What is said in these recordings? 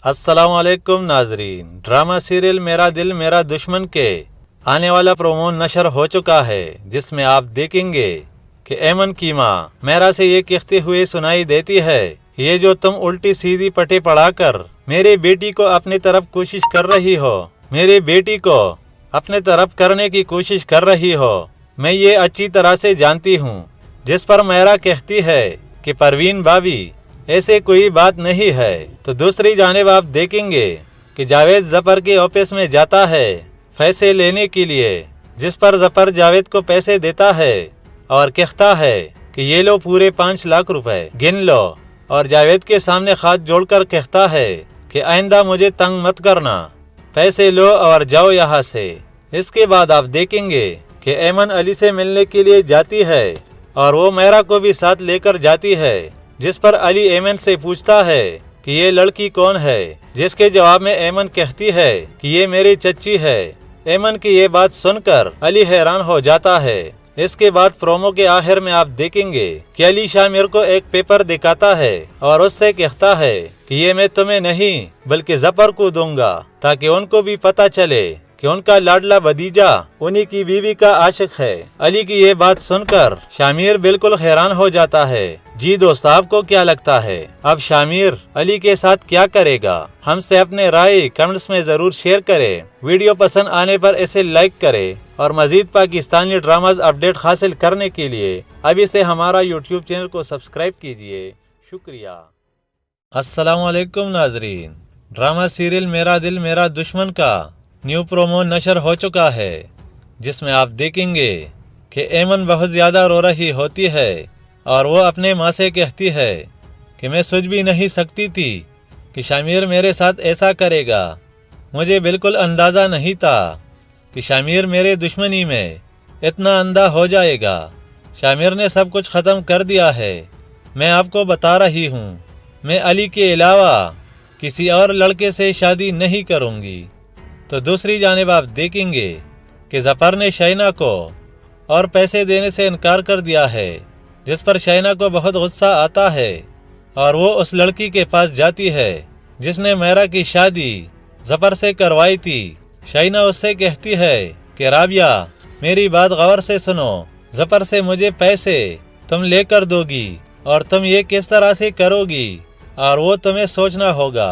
अस्सलाम वालेकुम नाजरीन। ड्रामा सीरियल मेरा दिल मेरा दुश्मन के आने वाला प्रोमो नशर हो चुका है, जिसमें आप देखेंगे कि ऐमन की माँ मेरा से ये कहते हुए सुनाई देती है, ये जो तुम उल्टी सीधी पटे पढ़ाकर मेरे बेटी को अपनी तरफ कोशिश कर रही हो, मेरे बेटी को अपने तरफ करने की कोशिश कर रही हो, मैं ये अच्छी तरह से जानती हूँ। जिस पर मेरा कहती है कि परवीन भाभी ऐसे कोई बात नहीं है, तो दूसरी जानिब आप देखेंगे कि जावेद जफर के ऑफिस में जाता है पैसे लेने के लिए, जिस पर जफर जावेद को पैसे देता है और कहता है कि ये लो पूरे 5 लाख रुपए गिन लो, और जावेद के सामने हाथ जोड़कर कहता है कि आइंदा मुझे तंग मत करना, पैसे लो और जाओ यहाँ से। इसके बाद आप देखेंगे कि ऐमन अली से मिलने के लिए जाती है और वो मेरा को भी साथ लेकर जाती है, जिस पर अली ऐमन से पूछता है कि ये लड़की कौन है, जिसके जवाब में ऐमन कहती है कि ये मेरी चच्ची है। ऐमन की ये बात सुनकर अली हैरान हो जाता है। इसके बाद प्रोमो के आखिर में आप देखेंगे कि अली शामिर को एक पेपर दिखाता है और उससे कहता है कि ये मैं तुम्हें नहीं बल्कि जफर को दूंगा, ताकि उनको भी पता चले कि उनका लाडला भतीजा उन्हीं की बीवी का आशिक है। अली की ये बात सुनकर शामिर बिल्कुल हैरान हो जाता है। जी दोस्त, आपको क्या लगता है अब शामिर अली के साथ क्या करेगा? हमसे अपने राय कमेंट्स में जरूर शेयर करें। वीडियो पसंद आने पर इसे लाइक करें और मजीद पाकिस्तानी ड्रामाज अपडेट हासिल करने के लिए अभी से हमारा यूट्यूब चैनल को सब्सक्राइब कीजिए। शुक्रिया। अस्सलाम वालेकुम नाजरीन। ड्रामा सीरियल मेरा दिल मेरा दुश्मन का न्यू प्रोमो नशर हो चुका है, जिसमें आप देखेंगे कि ऐमन बहुत ज़्यादा रो रही होती है और वो अपने माँ से कहती है कि मैं सोच भी नहीं सकती थी कि शामिर मेरे साथ ऐसा करेगा। मुझे बिल्कुल अंदाज़ा नहीं था कि शामिर मेरे दुश्मनी में इतना अंधा हो जाएगा। शामिर ने सब कुछ ख़त्म कर दिया है। मैं आपको बता रही हूँ, मैं अली के अलावा किसी और लड़के से शादी नहीं करूँगी। तो दूसरी जानिब आप देखेंगे कि जफर ने शाइना को और पैसे देने से इनकार कर दिया है, जिस पर शाइना को बहुत गुस्सा आता है और वो उस लड़की के पास जाती है जिसने मेरा की शादी जफर से करवाई थी। शाइना उससे कहती है कि राबिया, मेरी बात गौर से सुनो, जफर से मुझे पैसे तुम लेकर दोगी और तुम ये किस तरह से करोगी, और वो तुम्हें सोचना होगा।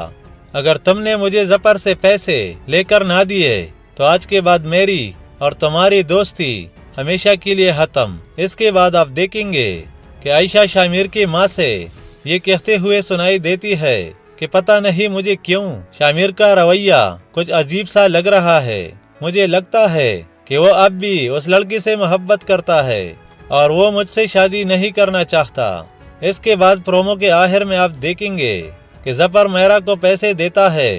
अगर तुमने मुझे जफर से पैसे लेकर ना दिए तो आज के बाद मेरी और तुम्हारी दोस्ती हमेशा के लिए खत्म। इसके बाद आप देखेंगे कि आयशा शामिर की माँ से ये कहते हुए सुनाई देती है कि पता नहीं मुझे क्यों शामिर का रवैया कुछ अजीब सा लग रहा है। मुझे लगता है कि वो अब भी उस लड़की से मोहब्बत करता है और वो मुझसे शादी नहीं करना चाहता। इसके बाद प्रोमो के आखिर में आप देखेंगे कि जफर मेरा को पैसे देता है,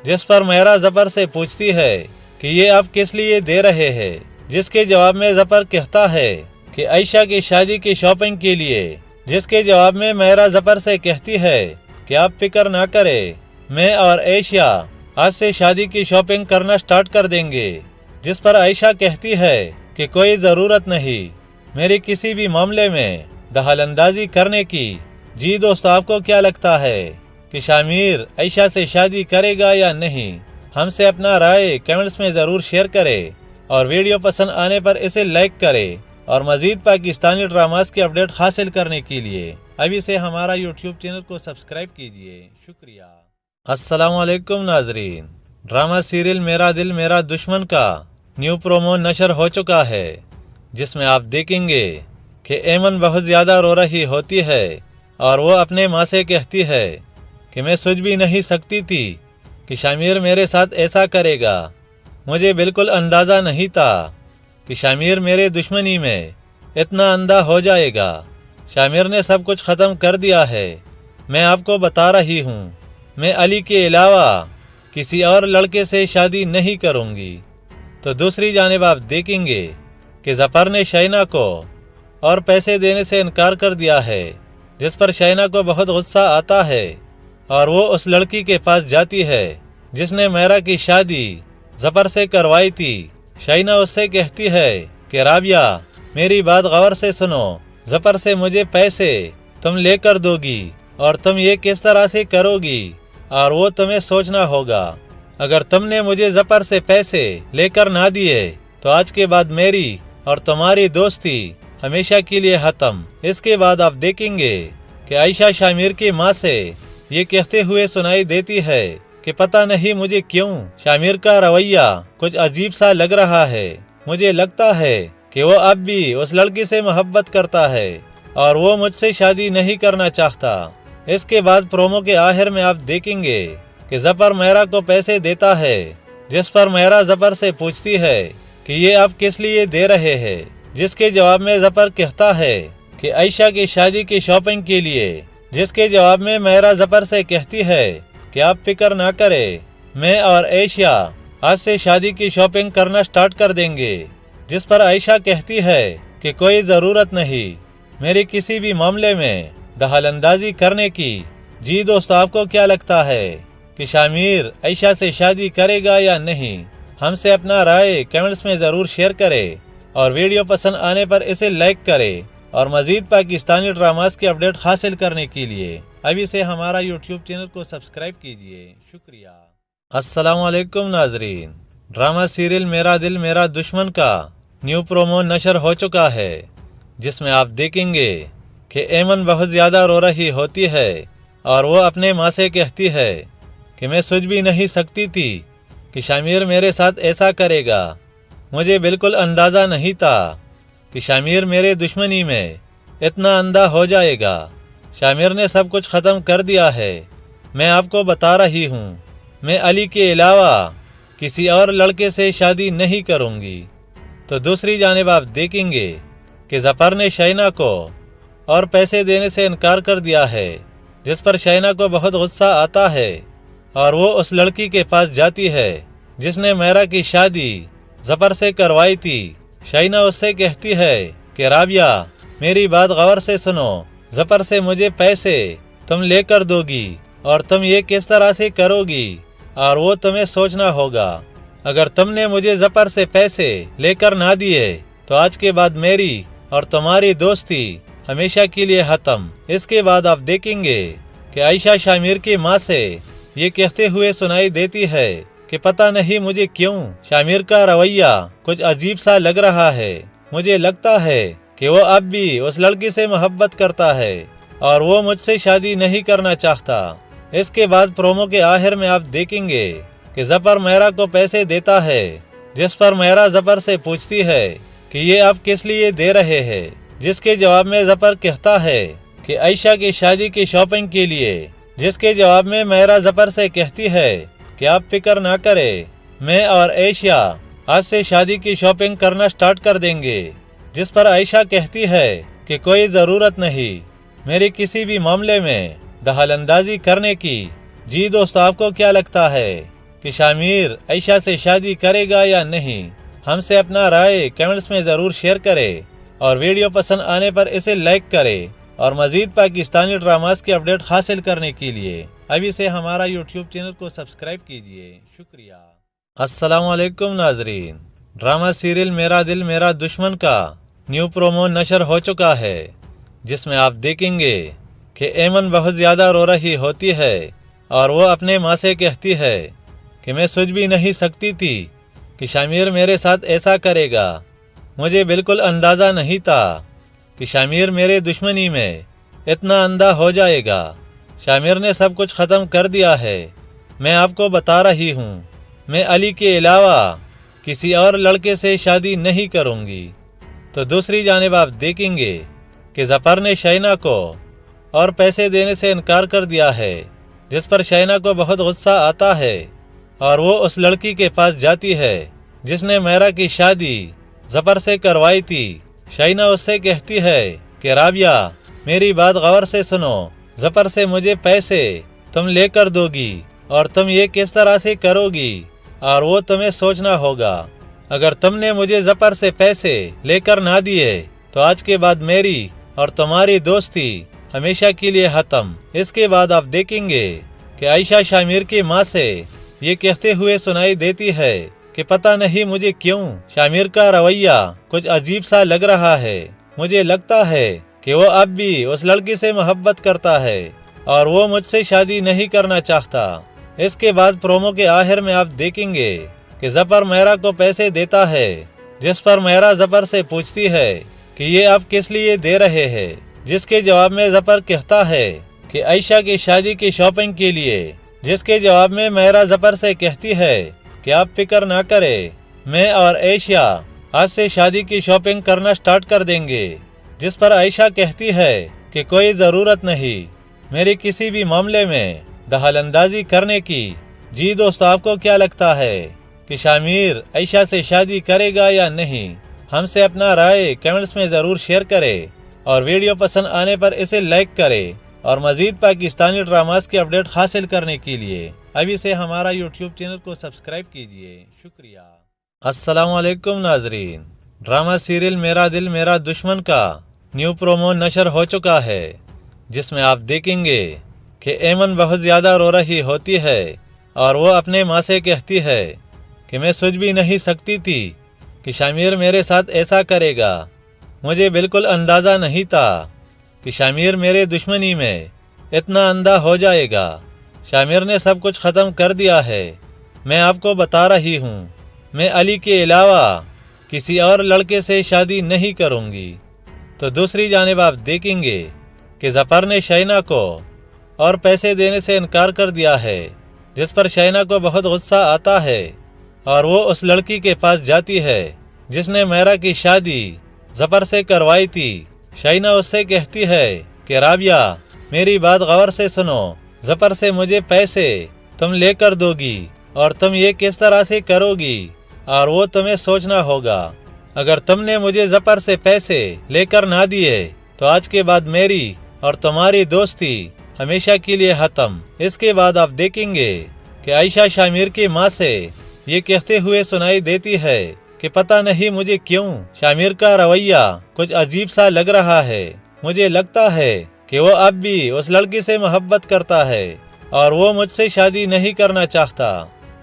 जिस पर मेरा जफर से पूछती है कि ये आप किस लिए दे रहे हैं, जिसके जवाब में जफर कहता है कि आयशा की शादी की शॉपिंग के लिए, जिसके जवाब में मेरा जफर से कहती है कि आप फिक्र ना करें, मैं और आयशा आज से शादी की शॉपिंग करना स्टार्ट कर देंगे। जिस पर आयशा कहती है कि कोई ज़रूरत नहीं मेरी किसी भी मामले में दखलंदाजी करने की। जी दोस्त, आपको क्या लगता है कि शामिर आयशा से शादी करेगा या नहीं? हमसे अपना राय कमेंट्स में ज़रूर शेयर करें और वीडियो पसंद आने पर इसे लाइक करें, और मज़ीद पाकिस्तानी ड्रामास की अपडेट हासिल करने के लिए अभी से हमारा यूट्यूब चैनल को सब्सक्राइब कीजिए। शुक्रिया। अस्सलाम वालेकुम नाजरीन। ड्रामा सीरियल मेरा दिल मेरा दुश्मन का न्यू प्रोमो नशर हो चुका है, जिसमें आप देखेंगे कि ऐमन बहुत ज़्यादा रो रही होती है और वो अपने माँ से कहती है कि मैं सोच भी नहीं सकती थी कि शामिर मेरे साथ ऐसा करेगा। मुझे बिल्कुल अंदाज़ा नहीं था कि शामिर मेरे दुश्मनी में इतना अंधा हो जाएगा। शामिर ने सब कुछ ख़त्म कर दिया है। मैं आपको बता रही हूँ, मैं अली के अलावा किसी और लड़के से शादी नहीं करूँगी। तो दूसरी जानिब आप देखेंगे कि जफर ने शाइना को और पैसे देने से इनकार कर दिया है, जिस पर शाइना को बहुत गुस्सा आता है और वो उस लड़की के पास जाती है जिसने मेरा की शादी जफर से करवाई थी। शाइना उससे कहती है कि राबिया, मेरी बात गौर से सुनो, जफर से मुझे पैसे तुम लेकर दोगी और तुम ये किस तरह से करोगी, اور وہ تمہیں سوچنا ہوگا۔ اگر تم نے مجھے ظفر سے پیسے لے کر نہ دیے تو آج کے بعد میری اور تمہاری دوستی ہمیشہ کے لیے ختم۔ اس کے بعد آپ دیکھیں گے کہ عائشہ شامر کی ماں سے یہ کہتے ہوئے سنائی دیتی ہے کہ پتہ نہیں مجھے کیوں شامر کا رویہ کچھ عجیب سا لگ رہا ہے۔ مجھے لگتا ہے کہ وہ اب بھی اس لڑکی سے محبت کرتا ہے اور وہ مجھ سے شادی نہیں کرنا چاہتا۔ اس کے بعد پرومو کے آخر میں آپ دیکھیں گے کہ ظفر میرا کو پیسے دیتا ہے، جس پر میرا ظفر سے پوچھتی ہے کہ یہ آپ کس لیے دے رہے ہیں، جس کے جواب میں ظفر کہتا ہے کہ عائشہ کی شادی کی شاپنگ کے لیے، جس کے جواب میں میرا ظفر سے کہتی ہے کہ آپ فکر نہ کرے، میں اور عائشہ آج سے شادی کی شاپنگ کرنا سٹارٹ کر دیں گے، جس پر عائشہ کہتی ہے کہ کوئی ضرورت نہیں میری کسی بھی معاملے میں دخل اندازی کرنے کی۔ جی دوست، آپ کو کیا لگتا ہے کہ شامر عائشہ سے شادی کرے گا یا نہیں؟ ہم سے اپنا رائے کمنٹس میں ضرور شیئر کرے اور ویڈیو پسند آنے پر اسے لائک کرے، اور مزید پاکستانی ڈراماز کی اپڈیٹ حاصل کرنے کے لیے ابھی سے ہمارا یوٹیوب چینل کو سبسکرائب کیجیے۔ شکریہ۔ السلام علیکم ناظرین، ڈرامہ سیریل میرا دل میرا دشمن کا نیو پرومو نشر ہو چکا ہے، جس میں آپ دیکھیں گے کہ ایمن بہت زیادہ رو رہی ہوتی ہے اور وہ اپنے ماں سے کہتی ہے کہ میں سوچ بھی نہیں سکتی تھی کہ شامر میرے ساتھ ایسا کرے گا۔ مجھے بالکل اندازہ نہیں تھا کہ شامر میرے دشمنی میں اتنا اندھا ہو جائے گا۔ شامر نے سب کچھ ختم کر دیا ہے۔ میں آپ کو بتا رہی ہوں، میں علی کے علاوہ کسی اور لڑکے سے شادی نہیں کروں گی۔ تو دوسری جانب آپ دیکھیں گے کہ ظفر نے شائنہ کو اور پیسے دینے سے انکار کر دیا ہے، جس پر شائنہ کو بہت غصہ آتا ہے اور وہ اس لڑکی کے پاس جاتی ہے جس نے میرا کی شادی ظفر سے کروائی تھی۔ شائنہ اس سے کہتی ہے کہ رابعہ، میری بات غور سے سنو، ظفر سے مجھے پیسے تم لے کر دو گی اور تم یہ کس طرح سے کرو گی، اور وہ تمہیں سوچنا ہوگا۔ اگر تم نے مجھے ظفر سے پیسے لے کر نہ دیے تو آج کے بعد میری اور تمہاری دوستی ہمیشہ کے لیے ختم۔ اس کے بعد آپ دیکھیں گے کہ عائشہ شامر کی ماں سے یہ کہتے ہوئے سنائی دیتی ہے کہ پتہ نہیں مجھے کیوں شامر کا رویہ کچھ عجیب سا لگ رہا ہے۔ مجھے لگتا ہے کہ وہ اب بھی اس لڑکی سے محبت کرتا ہے اور وہ مجھ سے شادی نہیں کرنا چاہتا۔ اس کے بعد پرومو کے آخر میں آپ دیکھیں گے کہ ظفر میرا کو پیسے دیتا ہے، جس پر میرا ظفر سے پوچھتی ہے کہ یہ آپ کس لیے دے رہے ہیں، جس کے جواب میں ظفر کہتا ہے کہ عائشہ کی شادی کی شاپنگ کے لیے، جس کے جواب میں میرا ظفر سے کہتی ہے کہ آپ فکر نہ کرے، میں اور عائشہ آج سے شادی کی شاپنگ کرنا سٹارٹ کر دیں گے، جس پر عائشہ کہتی ہے کہ کوئی ضرورت نہیں میری کسی بھی معاملے میں دخل اندازی کرنے کی۔ جی دوست، آپ کو کیا لگتا ہے کہ شامر عائشہ سے شادی کرے گا یا نہیں؟ ہم سے اپنا رائے کمنٹس میں ضرور شیئر کرے اور ویڈیو پسند آنے پر اسے لائک کرے، اور مزید پاکستانی ڈراماز کی اپڈیٹ حاصل کرنے کے لیے ابھی سے ہمارا یوٹیوب چینل کو سبسکرائب کیجیے۔ شکریہ۔ السلام علیکم ناظرین، ڈرامہ سیریل میرا دل میرا دشمن کا نیو پرومو نشر ہو چکا ہے، جس میں آپ دیکھیں گے کہ ایمن بہت زیادہ رو رہی ہوتی ہے اور وہ اپنے ماں سے کہتی ہے کہ میں سوچ بھی نہیں سکتی تھی کہ شامر میرے ساتھ ایسا کرے گا۔ مجھے بالکل اندازہ نہیں تھا کہ شامر میرے دشمنی میں اتنا اندھا ہو جائے گا۔ شامر نے سب کچھ ختم کر دیا ہے۔ میں آپ کو بتا رہی ہوں، میں علی کے علاوہ کسی اور لڑکے سے شادی نہیں کروں گی۔ تو دوسری جانب آپ دیکھیں گے کہ ظفر نے شائنہ کو اور پیسے دینے سے انکار کر دیا ہے، جس پر شائنہ کو بہت غصہ آتا ہے اور وہ اس لڑکی کے پاس جاتی ہے جس نے میرا کی شادی ظفر سے کروائی تھی۔ شائنہ اس سے کہتی ہے کہ رابعہ، میری بات غور سے سنو، ظفر سے مجھے پیسے تم لے کر دو گی اور تم یہ کس طرح سے کرو گی، اور وہ تمہیں سوچنا ہوگا۔ اگر تم نے مجھے ظفر سے پیسے لے کر نہ دیے تو آج کے بعد میری اور تمہاری دوستی ہمیشہ کے لیے ختم۔ اس کے بعد آپ دیکھیں گے کہ عائشہ شامر کی ماں سے یہ کہتے ہوئے سنائی دیتی ہے کہ پتہ نہیں مجھے کیوں شامر کا رویہ کچھ عجیب سا لگ رہا ہے۔ مجھے لگتا ہے کہ وہ اب بھی اس لڑکی سے محبت کرتا ہے اور وہ مجھ سے شادی نہیں کرنا چاہتا۔ اس کے بعد پرومو کے آخر میں آپ دیکھیں گے کہ ظفر میرا کو پیسے دیتا ہے، جس پر میرا ظفر سے پوچھتی ہے کہ یہ آپ کس لیے دے رہے ہیں، جس کے جواب میں ظفر کہتا ہے کہ عائشہ کی شادی کی شاپنگ کے لیے، جس کے جواب میں میرا ظفر سے کہتی ہے کہ آپ فکر نہ کرے، میں اور عائشہ آج سے شادی کی شاپنگ کرنا سٹارٹ کر دیں گے، جس پر عائشہ کہتی ہے کہ کوئی ضرورت نہیں میری کسی بھی معاملے میں دخل اندازی کرنے کی۔ جی دوست، آپ کو کیا لگتا ہے کہ شامیر عائشہ سے شادی کرے گا یا نہیں؟ ہم سے اپنا رائے کمنٹس میں ضرور شیئر کرے اور ویڈیو پسند آنے پر اسے لائک کرے، اور مزید پاکستانی ڈراماز کی اپڈیٹ حاصل کرنے کے لیے ابھی سے ہمارا یوٹیوب چینل کو سبسکرائب کیجیے۔ شکریہ۔ السلام علیکم ناظرین، ڈرامہ سیریل میرا دل میرا دشمن کا نیو پرومو نشر ہو چکا ہے، جس میں آپ دیکھیں گے کہ ایمن بہت زیادہ رو رہی ہوتی ہے اور وہ اپنے ماں سے کہتی ہے کہ میں سوچ بھی نہیں سکتی تھی کہ شامیر میرے ساتھ ایسا کرے گا۔ مجھے بالکل اندازہ نہیں تھا کہ شامیر میرے دشمنی میں اتنا اندھا ہو جائے گا۔ شامیر نے سب کچھ ختم کر دیا ہے۔ میں آپ کو بتا رہی ہوں، میں علی کے علاوہ کسی اور لڑکے سے شادی نہیں کروں گی۔ تو دوسری جانب آپ دیکھیں گے کہ ظفر نے شائنہ کو اور پیسے دینے سے انکار کر دیا ہے، جس پر شائنہ کو بہت غصہ آتا ہے اور وہ اس لڑکی کے پاس جاتی ہے جس نے میرا کی شادی ظفر سے کروائی تھی۔ شائنہ اس سے کہتی ہے کہ رابعہ میری بات غور سے سنو، ظفر سے مجھے پیسے تم لے کر دو گی اور تم یہ کس طرح سے کرو گی، اور وہ تمہیں سوچنا ہوگا۔ اگر تم نے مجھے ظفر سے پیسے لے کر نہ دیے تو آج کے بعد میری اور تمہاری دوستی ہمیشہ کے لیے ختم۔ اس کے بعد آپ دیکھیں گے کہ عائشہ شامیر کی ماں سے یہ کہتے ہوئے سنائی دیتی ہے کہ پتہ نہیں مجھے کیوں شامیر کا رویہ کچھ عجیب سا لگ رہا ہے۔ مجھے لگتا ہے کہ وہ اب بھی اس لڑکی سے محبت کرتا ہے اور وہ مجھ سے شادی نہیں کرنا چاہتا۔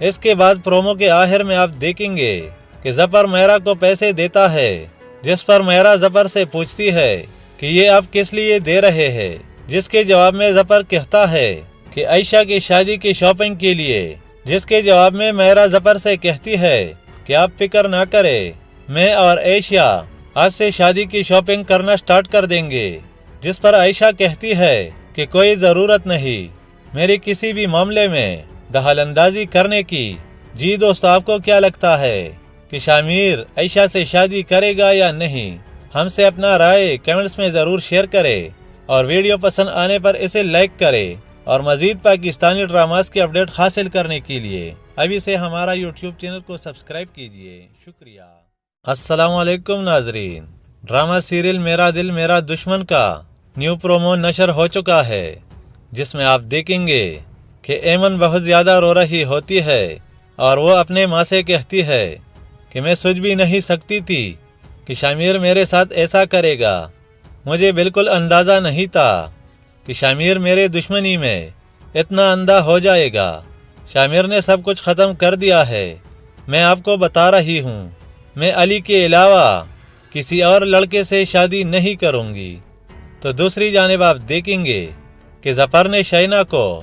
اس کے بعد پرومو کے آخر میں آپ دیکھیں گے کہ ظفر میرا کو پیسے دیتا ہے، جس پر میرا ظفر سے پوچھتی ہے کہ یہ آپ کس لیے دے رہے ہیں، جس کے جواب میں ظفر کہتا ہے کہ عائشہ کی شادی کی شاپنگ کے لیے، جس کے جواب میں میرا ظفر سے کہتی ہے کہ آپ فکر نہ کرے، میں اور عائشہ آج سے شادی کی شاپنگ کرنا سٹارٹ کر دیں گے، جس پر عائشہ کہتی ہے کہ کوئی ضرورت نہیں میری کسی بھی معاملے میں دخل اندازی کرنے کی۔ جی دوست، آپ کو کیا لگتا ہے کہ شامیر عائشہ سے شادی کرے گا یا نہیں؟ ہم سے اپنا رائے کمنٹس میں ضرور شیئر کرے اور ویڈیو پسند آنے پر اسے لائک کرے، اور مزید پاکستانی ڈراماز کی اپڈیٹ حاصل کرنے کے لیے ابھی سے ہمارا یوٹیوب چینل کو سبسکرائب کیجیے۔ شکریہ۔ السلام علیکم ناظرین، ڈرامہ سیریل میرا دل میرا دشمن کا نیو پرومو نشر ہو چکا ہے، جس میں آپ دیکھیں گے کہ ایمن بہت زیادہ رو رہی ہوتی ہے اور وہ اپنے ماں سے کہتی ہے کہ میں سوچ بھی نہیں سکتی تھی کہ شامیر میرے ساتھ ایسا کرے گا۔ مجھے بالکل اندازہ نہیں تھا کہ شامیر میرے دشمنی میں اتنا اندھا ہو جائے گا۔ شامیر نے سب کچھ ختم کر دیا ہے۔ میں آپ کو بتا رہی ہوں، میں علی کے علاوہ کسی اور لڑکے سے شادی نہیں کروں گی۔ تو دوسری جانب آپ دیکھیں گے کہ ظفر نے شائنہ کو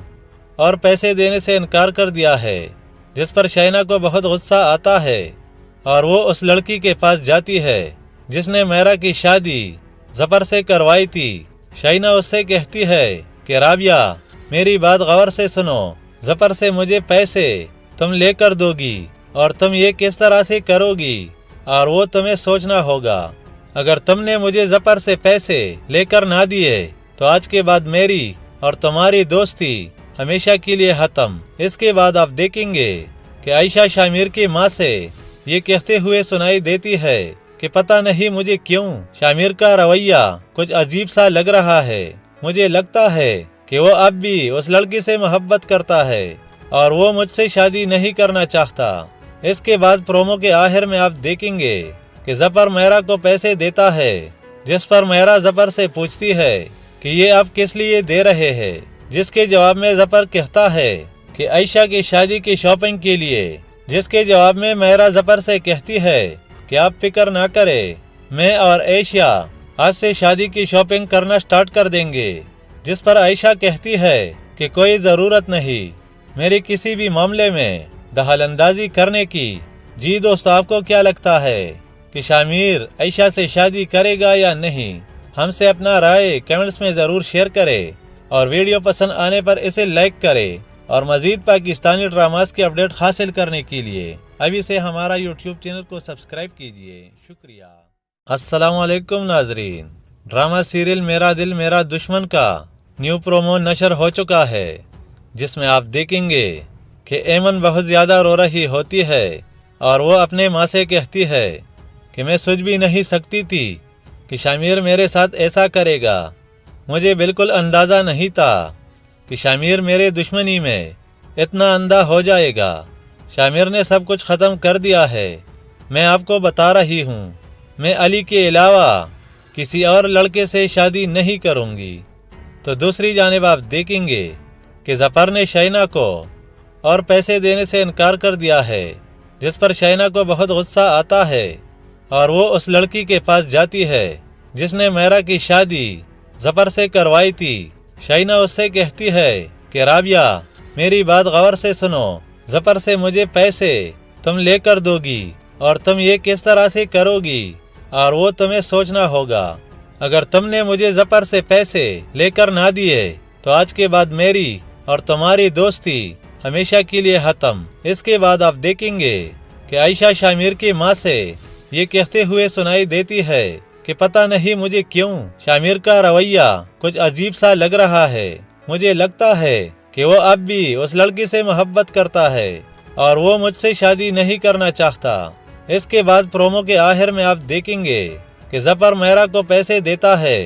اور پیسے دینے سے انکار کر دیا ہے، جس پر شائنہ کو بہت غصہ آتا ہے اور وہ اس لڑکی کے پاس جاتی ہے جس نے میرا کی شادی ظفر سے کروائی تھی۔ شائنہ اس سے کہتی ہے کہ رابعہ میری بات غور سے سنو، ظفر سے مجھے پیسے تم لے کر دو گی اور تم یہ کس طرح سے کرو گی، اور وہ تمہیں سوچنا ہوگا۔ اگر تم نے مجھے ظفر سے پیسے لے کر نہ دیے تو آج کے بعد میری اور تمہاری دوستی ہمیشہ کے لیے ختم۔ اس کے بعد آپ دیکھیں گے کہ عائشہ شامیر کی ماں سے یہ کہتے ہوئے سنائی دیتی ہے کہ پتہ نہیں مجھے کیوں شامیر کا رویہ کچھ عجیب سا لگ رہا ہے۔ مجھے لگتا ہے کہ وہ اب بھی اس لڑکی سے محبت کرتا ہے اور وہ مجھ سے شادی نہیں کرنا چاہتا۔ اس کے بعد پرومو کے آخر میں آپ دیکھیں گے کہ ظفر میرا کو پیسے دیتا ہے، جس پر میرا ظفر سے پوچھتی ہے کہ یہ آپ کس لیے دے رہے ہیں، جس کے جواب میں ظفر کہتا ہے کہ عائشہ کی شادی کی شاپنگ کے لیے، جس کے جواب میں میرا ظفر سے کہتی ہے کہ آپ فکر نہ کرے، میں اور عائشہ آج سے شادی کی شاپنگ کرنا سٹارٹ کر دیں گے، जिस पर आयशा कहती है कि कोई ज़रूरत नहीं मेरी किसी भी मामले में दखल अंदाजी करने की। जी दोस्तों, आपको क्या लगता है कि शामिर आयशा से शादी करेगा या नहीं? हमसे अपना राय कमेंट्स में ज़रूर शेयर करें और वीडियो पसंद आने पर इसे लाइक करें। और मज़ीद पाकिस्तानी ड्रामास की अपडेट हासिल करने के लिए अभी से हमारा यूट्यूब चैनल को सब्सक्राइब कीजिए। शुक्रिया। अस्सलामु अलैकुम नाजरीन, ड्रामा सीरियल मेरा दिल मेरा दुश्मन का न्यू प्रोमो नशर हो चुका है, जिसमें आप देखेंगे कि ऐमन बहुत ज़्यादा रो रही होती है और वो अपने माँ से कहती है कि मैं सोच भी नहीं सकती थी कि शामिर मेरे साथ ऐसा करेगा। मुझे बिल्कुल अंदाज़ा नहीं था कि शामिर मेरे दुश्मनी में इतना अंधा हो जाएगा। शामिर ने सब कुछ ख़त्म कर दिया है। मैं आपको बता रही हूँ, मैं अली के अलावा किसी और लड़के से शादी नहीं करूँगी। तो दूसरी जानिब आप देखेंगे कि ज़फ़र ने शाइना को और पैसे देने से इनकार कर दिया है, जिस पर शाइना को बहुत गुस्सा आता है और वो उस लड़की के पास जाती है जिसने मेरा की शादी ज़फ़र से करवाई थी। शाइना उससे कहती है कि राबिया, मेरी बात गौर से सुनो, ज़फ़र से मुझे पैसे तुम लेकर दोगी और तुम ये किस तरह से करोगी, और वो तुम्हें सोचना होगा। अगर तुमने मुझे ज़फ़र से पैसे लेकर ना दिए तो आज के बाद मेरी और तुम्हारी दोस्ती हमेशा के लिए ख़त्म। इसके बाद आप देखेंगे कि आयशा शामिर की माँ से ये कहते हुए सुनाई देती है कि पता नहीं मुझे क्यों शामिर का रवैया कुछ अजीब सा लग रहा है। मुझे लगता है कि वो अब भी उस लड़की से मोहब्बत करता है और वो मुझसे शादी नहीं करना चाहता। इसके बाद प्रोमो के आखिर में आप देखेंगे कि ज़फ़र मेरा को पैसे देता है,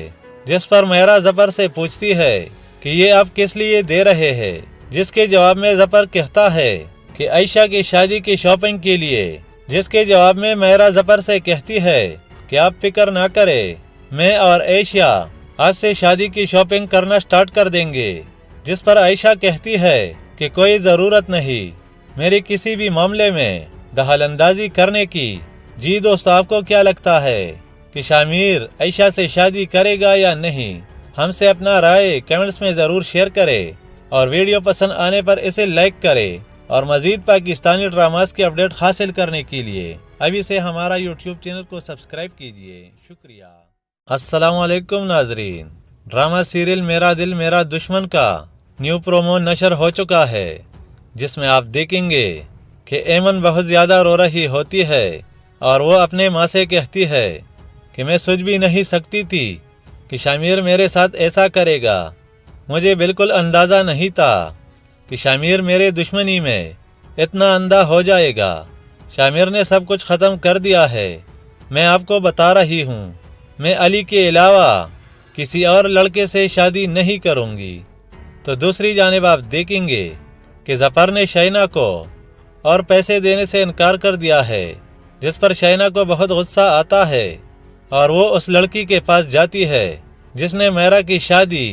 जिस पर मेरा ज़फ़र से पूछती है कि ये आप किस लिए दे रहे हैं, जिसके जवाब में ज़फ़र कहता है कि आयशा की शादी की शॉपिंग के लिए, जिसके जवाब में मेरा ज़फ़र से कहती है कि आप फिक्र ना करें, मैं और आयशा आज से शादी की शॉपिंग करना स्टार्ट कर देंगे। जिस पर आयशा कहती है कि कोई ज़रूरत नहीं मेरी किसी भी मामले में दखल अंदाजी करने की। जी दोस्तों, आपको क्या लगता है कि शामिर आयशा से शादी करेगा या नहीं? हमसे अपना राय कमेंट्स में ज़रूर शेयर करें और वीडियो पसंद आने पर इसे लाइक करें। और मज़ीद पाकिस्तानी ड्रामास की अपडेट हासिल करने के लिए अभी से हमारा यूट्यूब चैनल को सब्सक्राइब कीजिए। शुक्रिया। अस्सलामु अलैकुम नाजरीन, ड्रामा सीरियल मेरा दिल मेरा दुश्मन का न्यू प्रोमो नशर हो चुका है, जिसमें आप देखेंगे कि ऐमन बहुत ज़्यादा रो रही होती है और वो अपने माँ से कहती है कि मैं सोच भी नहीं सकती थी कि शामिर मेरे साथ ऐसा करेगा। मुझे बिल्कुल अंदाज़ा नहीं था कि शामिर मेरे दुश्मनी में इतना अंधा हो जाएगा। शामिर ने सब कुछ ख़त्म कर दिया है। मैं आपको बता रही हूँ, मैं अली के अलावा किसी और लड़के से शादी नहीं करूँगी। तो दूसरी जानिब आप देखेंगे कि ज़फ़र ने शाइना को और पैसे देने से इनकार कर दिया है, जिस पर शाइना को बहुत गुस्सा आता है और वो उस लड़की के पास जाती है जिसने मेरा की शादी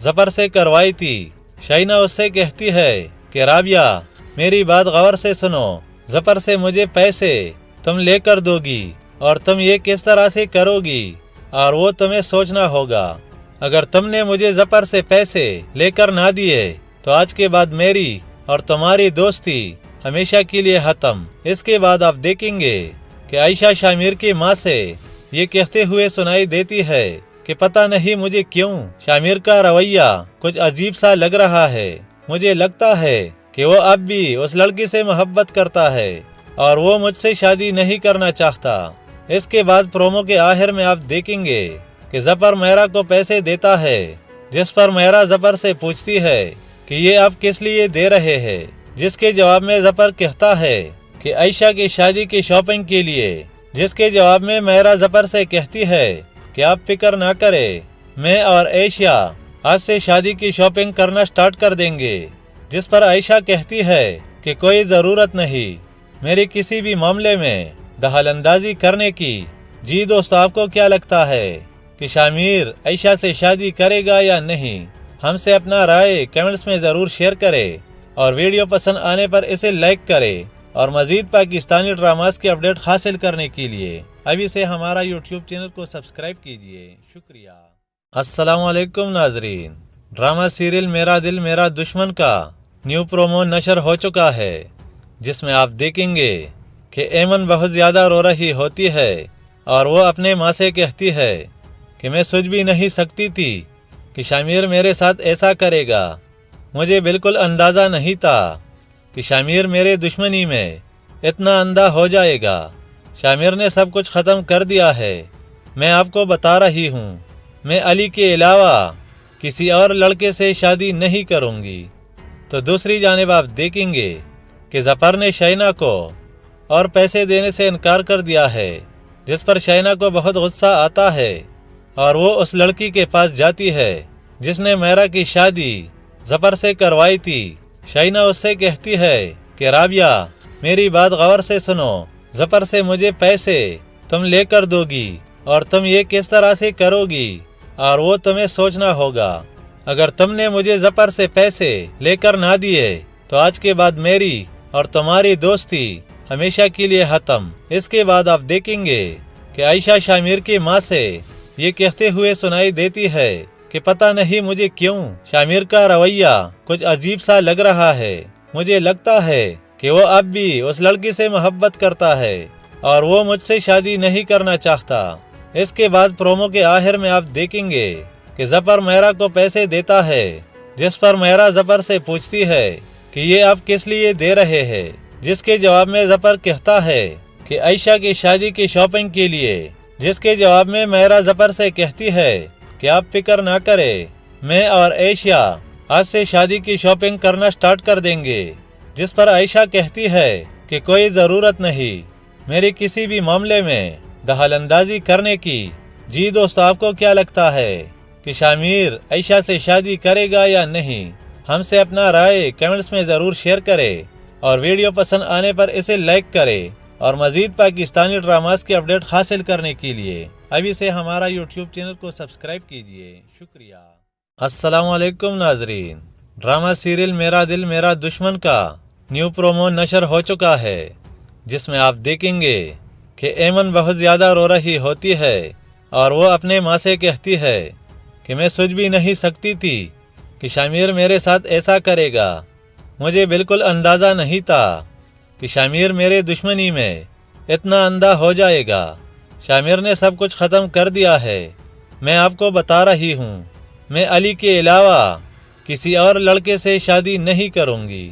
ज़फ़र से करवाई थी। शाइना उससे कहती है कि राबिया, मेरी बात गौर से सुनो, ज़फ़र से मुझे पैसे तुम लेकर दोगी और तुम ये किस तरह से करोगी, और वो तुम्हें सोचना होगा। अगर तुमने मुझे ज़फ़र से पैसे लेकर ना दिए तो आज के बाद मेरी और तुम्हारी दोस्ती हमेशा के लिए ख़त्म। इसके बाद आप देखेंगे कि आयशा शामिर की माँ से ये कहते हुए सुनाई देती है कि पता नहीं मुझे क्यों शामिर का रवैया कुछ अजीब सा लग रहा है। मुझे लगता है कि वो अब भी उस लड़की से मोहब्बत करता है और वो मुझसे शादी नहीं करना चाहता। इसके बाद प्रोमो के आखिर में आप देखेंगे कि ज़फ़र मेरा को पैसे देता है, जिस पर मेरा ज़फ़र से पूछती है कि ये आप किस लिए दे रहे हैं, जिसके जवाब में ज़फ़र कहता है कि आयशा की शादी की शॉपिंग के लिए, जिसके जवाब में मेरा ज़फ़र से कहती है कि आप फिक्र ना करें, मैं और आयशा आज से शादी की शॉपिंग करना स्टार्ट कर देंगे। जिस पर आयशा कहती है कि कोई ज़रूरत नहीं मेरी किसी भी मामले में दखल अंदाजी करने की। जी दोस्तों, आपको क्या लगता है कि शामिर आयशा से शादी करेगा या नहीं? हमसे अपना राय कमेंट्स में ज़रूर शेयर करें और वीडियो पसंद आने पर इसे लाइक करें। और मज़ीद पाकिस्तानी ड्रामास की अपडेट हासिल करने के लिए अभी से हमारा यूट्यूब चैनल को सब्सक्राइब कीजिए। शुक्रिया। अस्सलामु अलैकुम नाजरीन, ड्रामा सीरियल मेरा दिल मेरा दुश्मन का न्यू प्रोमो नशर हो चुका है, जिसमें आप देखेंगे कि ऐमन बहुत ज़्यादा रो रही होती है और वो अपने माँ से कहती है कि मैं सोच भी नहीं सकती थी कि शामिर मेरे साथ ऐसा करेगा। मुझे बिल्कुल अंदाज़ा नहीं था कि शामिर मेरे दुश्मनी में इतना अंधा हो जाएगा। शामिर ने सब कुछ ख़त्म कर दिया है। मैं आपको बता रही हूँ, मैं अली के अलावा किसी और लड़के से शादी नहीं करूँगी। तो दूसरी जानिब आप देखेंगे कि ज़फ़र ने शैना को और पैसे देने से इनकार कर दिया है, जिस पर शैना को बहुत गुस्सा आता है और वो उस लड़की के पास जाती है जिसने मेरा की शादी ज़फ़र से करवाई थी। शैना उससे कहती है कि राबिया, मेरी बात गौर से सुनो, ज़फ़र से मुझे पैसे तुम लेकर दोगी और तुम ये किस तरह से करोगी, और वो तुम्हें सोचना होगा। अगर तुमने मुझे ज़फ़र से पैसे लेकर ना दिए तो आज के बाद मेरी और तुम्हारी दोस्ती हमेशा के लिए ख़त्म। इसके बाद आप देखेंगे कि आयशा शामिर की माँ से ये कहते हुए सुनाई देती है कि पता नहीं मुझे क्यों शामिर का रवैया कुछ अजीब सा लग रहा है। मुझे लगता है कि वो अब भी उस लड़की से मोहब्बत करता है और वो मुझसे शादी नहीं करना चाहता। इसके बाद प्रोमो के आखिर में आप देखेंगे कि ज़फ़र मेरा को पैसे देता है, जिस पर मेरा ज़फ़र से पूछती है कि ये आप किस लिए दे रहे हैं, जिसके जवाब में ज़फ़र कहता है कि आयशा की शादी की शॉपिंग के लिए, जिसके जवाब में मेरा ज़फ़र से कहती है कि आप फिक्र ना करें, मैं और आयशा आज से शादी की शॉपिंग करना स्टार्ट कर देंगे। जिस पर आयशा कहती है कि कोई ज़रूरत नहीं मेरी किसी भी मामले में दखल अंदाजी करने की। जी दोस्त, आपको क्या लगता है कि शामिर आयशा से शादी करेगा या नहीं? हमसे अपना राय कमेंट्स में ज़रूर शेयर करें और वीडियो पसंद आने पर इसे लाइक करें। और मज़ीद पाकिस्तानी ड्रामास की अपडेट हासिल करने के लिए अभी से हमारा यूट्यूब चैनल को सब्सक्राइब कीजिए। शुक्रिया। अस्सलाम वालेकुम नाजरीन, ड्रामा सीरियल मेरा दिल मेरा दुश्मन का न्यू प्रोमो नशर हो चुका है, जिसमें आप देखेंगे कि ऐमन बहुत ज़्यादा रो रही होती है और वो अपने माँ से कहती है कि मैं सोच भी नहीं सकती थी कि शामिर मेरे साथ ऐसा करेगा। मुझे बिल्कुल अंदाज़ा नहीं था कि शामिर मेरे दुश्मनी में इतना अंधा हो जाएगा। शामिर ने सब कुछ ख़त्म कर दिया है। मैं आपको बता रही हूँ, मैं अली के अलावा किसी और लड़के से शादी नहीं करूँगी।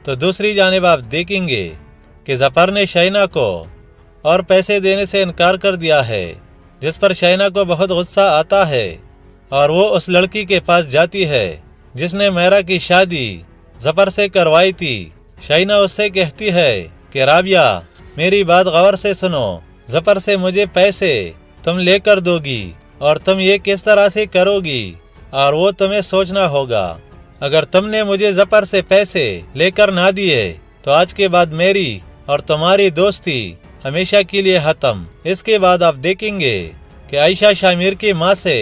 तो दूसरी जानिब आप देखेंगे कि ज़फ़र ने शैना को और पैसे देने से इनकार कर दिया है, जिस पर शैना को बहुत गुस्सा आता है और वो उस लड़की के पास जाती है जिसने मेरा की शादी ज़फ़र से करवाई थी। शैना उससे कहती है कि राबिया, मेरी बात गौर से सुनो, ज़फ़र से मुझे पैसे तुम लेकर दोगी और तुम ये किस तरह से करोगी, और वो तुम्हें सोचना होगा। अगर तुमने मुझे ज़फ़र से पैसे लेकर ना दिए तो आज के बाद मेरी और तुम्हारी दोस्ती हमेशा के लिए ख़त्म। इसके बाद आप देखेंगे कि आयशा शामिर की माँ से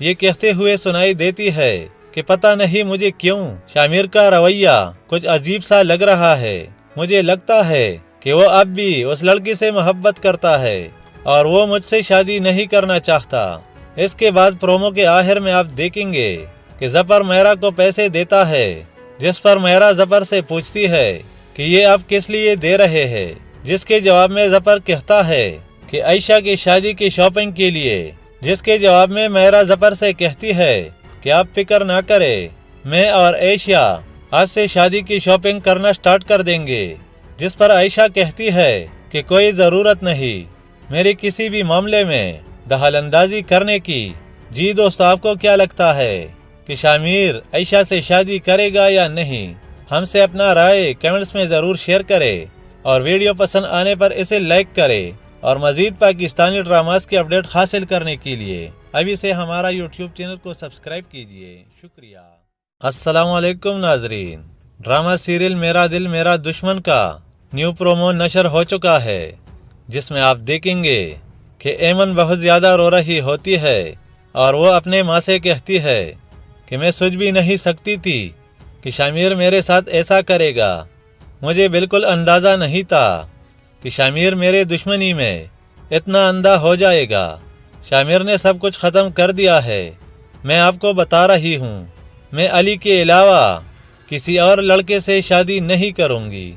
ये कहते हुए सुनाई देती है कि पता नहीं मुझे क्यों शामिर का रवैया कुछ अजीब सा लग रहा है। मुझे लगता है कि वो अब भी उस लड़की से मोहब्बत करता है और वो मुझसे शादी नहीं करना चाहता। इसके बाद प्रोमो के आखिर में आप देखेंगे कि ज़फ़र मेरा को पैसे देता है, जिस पर मेरा ज़फ़र से पूछती है कि ये आप किस लिए दे रहे हैं, जिसके जवाब में ज़फ़र कहता है कि आयशा की शादी की शॉपिंग के लिए, जिसके जवाब में मेरा ज़फ़र से कहती है कि आप फिक्र ना करें, मैं और आयशा आज से शादी की शॉपिंग करना स्टार्ट कर देंगे। जिस पर आयशा कहती है कि कोई ज़रूरत नहीं मेरी किसी भी मामले में दखल अंदाजी करने की। जी दोस्त, आपको क्या लगता है कि शामिर आयशा से शादी करेगा या नहीं? हमसे अपना राय कमेंट्स में ज़रूर शेयर करें और वीडियो पसंद आने पर इसे लाइक करें। और मज़ीद पाकिस्तानी ड्रामास की अपडेट हासिल करने के लिए अभी से हमारा यूट्यूब चैनल को सब्सक्राइब कीजिए। शुक्रिया। अस्सलाम वालेकुम नाजरीन, ड्रामा सीरियल मेरा दिल मेरा दुश्मन का न्यू प्रोमो नशर हो चुका है, जिसमें आप देखेंगे कि ऐमन बहुत ज़्यादा रो रही होती है और वो अपने माँ से कहती है कि मैं सोच भी नहीं सकती थी कि शामिर मेरे साथ ऐसा करेगा। मुझे बिल्कुल अंदाज़ा नहीं था कि शामिर मेरे दुश्मनी में इतना अंधा हो जाएगा। शामिर ने सब कुछ ख़त्म कर दिया है। मैं आपको बता रही हूँ, मैं अली के अलावा किसी और लड़के से शादी नहीं करूँगी।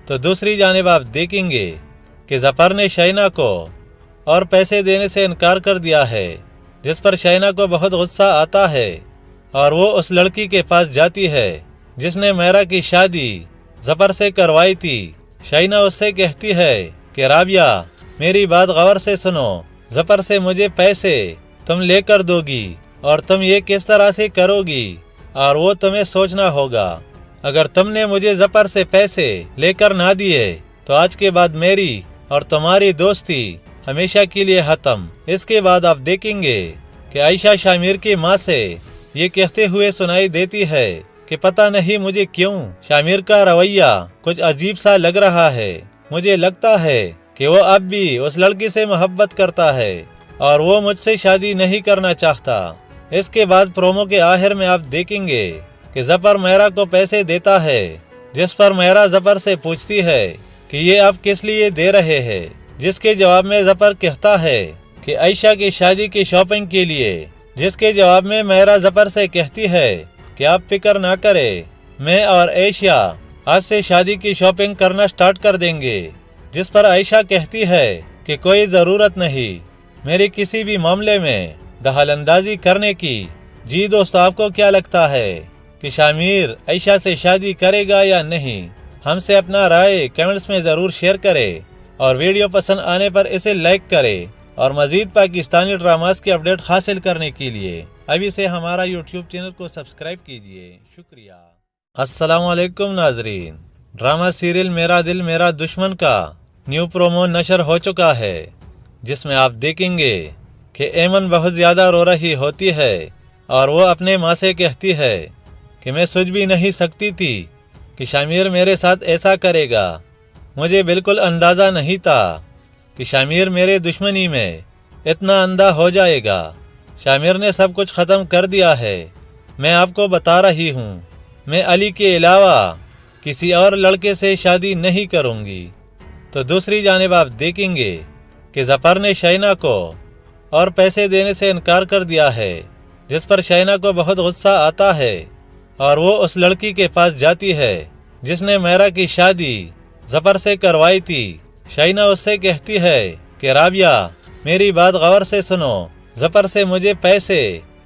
तो दूसरी जानिब आप देखेंगे कि ज़फ़र ने शाइना को और पैसे देने से इनकार कर दिया है, जिस पर शाइना को बहुत गुस्सा आता है और वो उस लड़की के पास जाती है जिसने मेरा की शादी ज़फ़र से करवाई थी। शाइना उससे कहती है कि राबिया, मेरी बात गौर से सुनो, ज़फ़र से मुझे पैसे तुम लेकर दोगी और तुम ये किस तरह से करोगी, और वो तुम्हें सोचना होगा। अगर तुमने मुझे ज़फ़र से पैसे लेकर ना दिए तो आज के बाद मेरी और तुम्हारी दोस्ती हमेशा के लिए ख़त्म। इसके बाद आप देखेंगे कि आयशा शामिर की माँ से ये कहते हुए सुनाई देती है कि पता नहीं मुझे क्यों शामिर का रवैया कुछ अजीब सा लग रहा है। मुझे लगता है कि वो अब भी उस लड़की से मोहब्बत करता है और वो मुझसे शादी नहीं करना चाहता। इसके बाद प्रोमो के आखिर में आप देखेंगे कि ज़फ़र मेरा को पैसे देता है, जिस पर मेरा ज़फ़र से पूछती है कि ये आप किस लिए दे रहे हैं, जिसके जवाब में ज़फ़र कहता है कि आयशा की शादी की शॉपिंग के लिए, जिसके जवाब में मेरा ज़फ़र से कहती है कि आप फिक्र ना करें, मैं और आयशा आज से शादी की शॉपिंग करना स्टार्ट कर देंगे। जिस पर आयशा कहती है कि कोई ज़रूरत नहीं मेरी किसी भी मामले में दखल अंदाजी करने की। जी दोस्त, आपको क्या लगता है कि शामिर आयशा से शादी करेगा या नहीं? हमसे अपना राय कमेंट्स में ज़रूर शेयर करें और वीडियो पसंद आने पर इसे लाइक करें। और मज़ीद पाकिस्तानी ड्रामास की अपडेट हासिल करने के लिए अभी से हमारा यूट्यूब चैनल को सब्सक्राइब कीजिए। शुक्रिया। अस्सलाम वालेकुम नाजरीन, ड्रामा सीरियल मेरा दिल मेरा दुश्मन का न्यू प्रोमो नशर हो चुका है, जिसमें आप देखेंगे कि ऐमन बहुत ज़्यादा रो रही होती है और वो अपने माँ से कहती है कि मैं सोच भी नहीं सकती थी कि शामिर मेरे साथ ऐसा करेगा। मुझे बिल्कुल अंदाज़ा नहीं था कि शामिर मेरे दुश्मनी में इतना अंधा हो जाएगा। शामिर ने सब कुछ ख़त्म कर दिया है। मैं आपको बता रही हूँ, मैं अली के अलावा किसी और लड़के से शादी नहीं करूँगी। तो दूसरी जानिब आप देखेंगे कि ज़फ़र ने शाइना को और पैसे देने से इनकार कर दिया है, जिस पर शाइना को बहुत गुस्सा आता है और वो उस लड़की के पास जाती है जिसने मेरा की शादी ज़फ़र से करवाई थी। शाइना उससे कहती है कि राबिया, मेरी बात गौर से सुनो, ज़फ़र से मुझे पैसे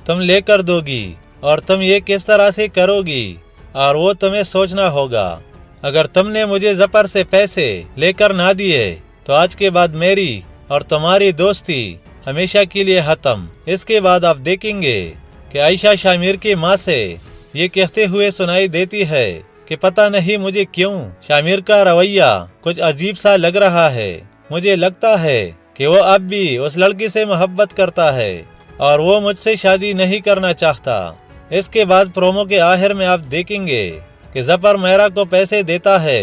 तुम लेकर दोगी और तुम ये किस तरह से करोगी, और वो तुम्हें सोचना होगा। अगर तुमने मुझे ज़फ़र से पैसे लेकर ना दिए तो आज के बाद मेरी और तुम्हारी दोस्ती हमेशा के लिए ख़त्म। इसके बाद आप देखेंगे कि आयशा शामिर की माँ से ये कहते हुए सुनाई देती है कि पता नहीं मुझे क्यों शामिर का रवैया कुछ अजीब सा लग रहा है। मुझे लगता है कि वो अब भी उस लड़की से मोहब्बत करता है और वो मुझसे शादी नहीं करना चाहता। इसके बाद प्रोमो के आखिर में आप देखेंगे कि ज़फ़र मेरा को पैसे देता है,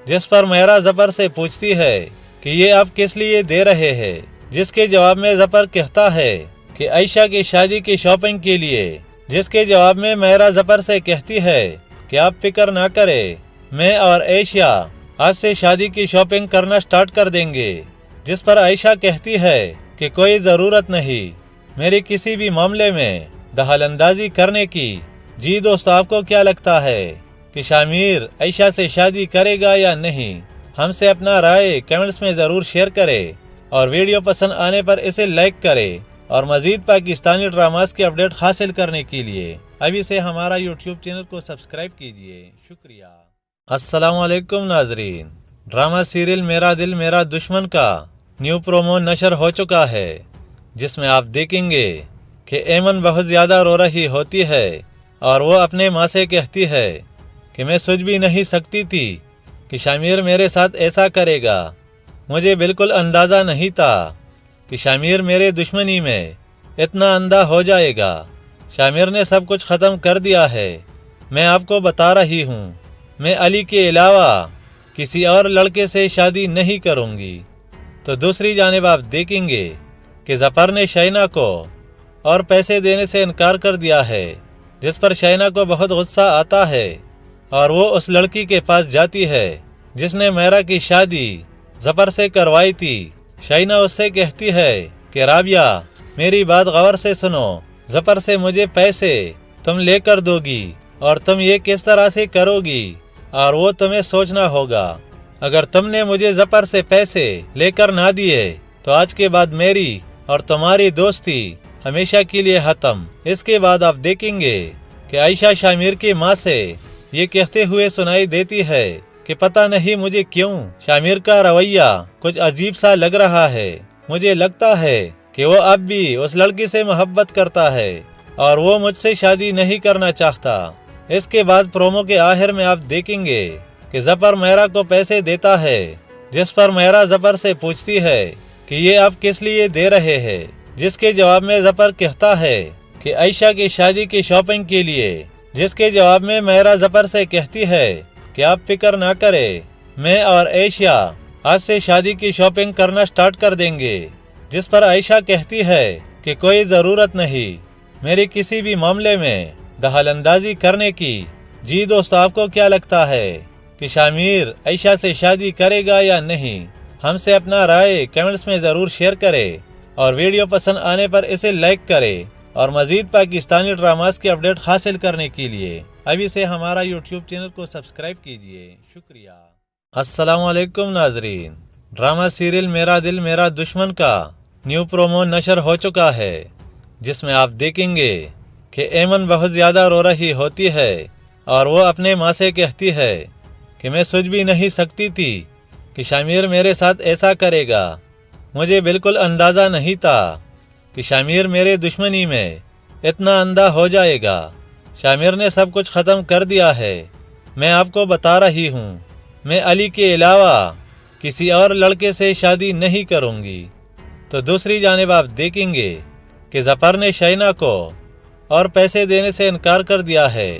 जिस पर मेरा ज़फ़र से पूछती है कि ये आप किस लिए दे रहे हैं, जिसके जवाब में ज़फ़र कहता है कि आयशा की शादी की शॉपिंग के लिए, जिसके जवाब में मेरा ज़फ़र से कहती है कि आप फिक्र ना करें, मैं और आयशा आज से शादी की शॉपिंग करना स्टार्ट कर देंगे। जिस पर आयशा कहती है कि कोई ज़रूरत नहीं मेरी किसी भी मामले में दखल अंदाजी करने की। जी दोस्त, आपको क्या लगता है कि शामिर आयशा से शादी करेगा या नहीं? हमसे अपना राय कमेंट्स में ज़रूर शेयर करें और वीडियो पसंद आने पर इसे लाइक करें। और मज़ीद पाकिस्तानी ड्रामास की अपडेट हासिल करने के लिए अभी से हमारा यूट्यूब चैनल को सब्सक्राइब कीजिए। शुक्रिया। अस्सलाम वालेकुम नाजरीन, ड्रामा सीरियल मेरा दिल मेरा दुश्मन का न्यू प्रोमो नशर हो चुका है, जिसमें आप देखेंगे कि ऐमन बहुत ज़्यादा रो रही होती है और वो अपने माँ से कहती है कि मैं सोच भी नहीं सकती थी कि शामिर मेरे साथ ऐसा करेगा। मुझे बिल्कुल अंदाज़ा नहीं था कि शामिर मेरे दुश्मनी में इतना अंधा हो जाएगा। शामिर ने सब कुछ ख़त्म कर दिया है। मैं आपको बता रही हूँ, मैं अली के अलावा किसी और लड़के से शादी नहीं करूँगी। तो दूसरी जानिब आप देखेंगे कि ज़फ़र ने शाइना को और पैसे देने से इनकार कर दिया है, जिस पर शाइना को बहुत गुस्सा आता है और वो उस लड़की के पास जाती है जिसने मेरा की शादी ज़फ़र से करवाई थी। शाइना उससे कहती है कि राबिया, मेरी बात गौर से सुनो, ज़फ़र से मुझे पैसे तुम लेकर दोगी और तुम ये किस तरह से करोगी और वो तुम्हें सोचना होगा। अगर तुमने मुझे ज़फ़र से पैसे लेकर ना दिए तो आज के बाद मेरी और तुम्हारी दोस्ती हमेशा के लिए ख़त्म। इसके बाद आप देखेंगे कि आयशा शामिर की माँ से ये कहते हुए सुनाई देती है कि पता नहीं मुझे क्यों शामिर का रवैया कुछ अजीब सा लग रहा है। मुझे लगता है कि वो अब भी उस लड़की से मोहब्बत करता है और वो मुझसे शादी नहीं करना चाहता। इसके बाद प्रोमो के आखिर में आप देखेंगे कि ज़फ़र मेहरा को पैसे देता है, जिस पर मेहरा ज़फ़र से पूछती है कि ये आप किस लिए दे रहे हैं, जिसके जवाब में ज़फ़र कहता है कि आयशा की शादी की शॉपिंग के लिए, जिसके जवाब में मेहरा ज़फ़र से कहती है कि आप फिक्र ना करें, मैं और आयशा आज से शादी की शॉपिंग करना स्टार्ट कर देंगे। जिस पर आयशा कहती है कि कोई ज़रूरत नहीं मेरी किसी भी मामले में दखल अंदाजी करने की। जी दोस्त, आपको क्या लगता है कि शामिर आयशा से शादी करेगा या नहीं? हमसे अपना राय कमेंट्स में ज़रूर शेयर करें और वीडियो पसंद आने पर इसे लाइक करें और मज़ीद पाकिस्तानी ड्रामास की अपडेट हासिल करने के लिए अभी से हमारा यूट्यूब चैनल को सब्सक्राइब कीजिए। शुक्रिया। अस्सलामु अलैकुम नाजरीन, ड्रामा सीरियल मेरा दिल मेरा दुश्मन का न्यू प्रोमो नशर हो चुका है, जिसमें आप देखेंगे कि ऐमन बहुत ज़्यादा रो रही होती है और वो अपने माँ से कहती है कि मैं सोच भी नहीं सकती थी कि शामिर मेरे साथ ऐसा करेगा। मुझे बिल्कुल अंदाज़ा नहीं था कि शामिर मेरे दुश्मनी में इतना अंधा हो जाएगा। शामिर ने सब कुछ ख़त्म कर दिया है। मैं आपको बता रही हूँ, मैं अली के अलावा किसी और लड़के से शादी नहीं करूँगी। तो दूसरी जानिब आप देखेंगे कि ज़फ़र ने शाइना को और पैसे देने से इनकार कर दिया है,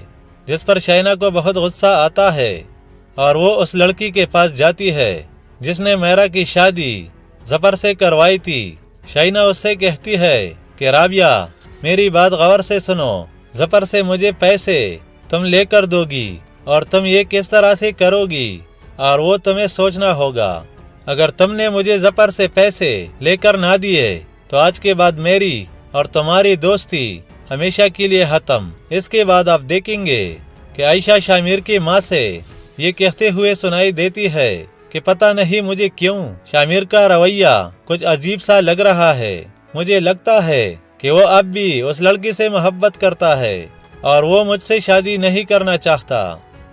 जिस पर शाइना को बहुत गुस्सा आता है और वो उस लड़की के पास जाती है जिसने मेहरा की शादी ज़फ़र से करवाई थी। शाइना उससे कहती है कि राबिया, मेरी बात गौर से सुनो, ज़फ़र से मुझे पैसे तुम लेकर दोगी और तुम ये किस तरह से करोगी और वो तुम्हें सोचना होगा। अगर तुमने मुझे ज़फ़र से पैसे लेकर ना दिए तो आज के बाद मेरी और तुम्हारी दोस्ती हमेशा के लिए ख़त्म। इसके बाद आप देखेंगे कि आयशा शामिर की माँ से ये कहते हुए सुनाई देती है कि पता नहीं मुझे क्यों शामिर का रवैया कुछ अजीब सा लग रहा है। मुझे लगता है कि वो अब भी उस लड़की से मोहब्बत करता है और वो मुझसे शादी नहीं करना चाहता।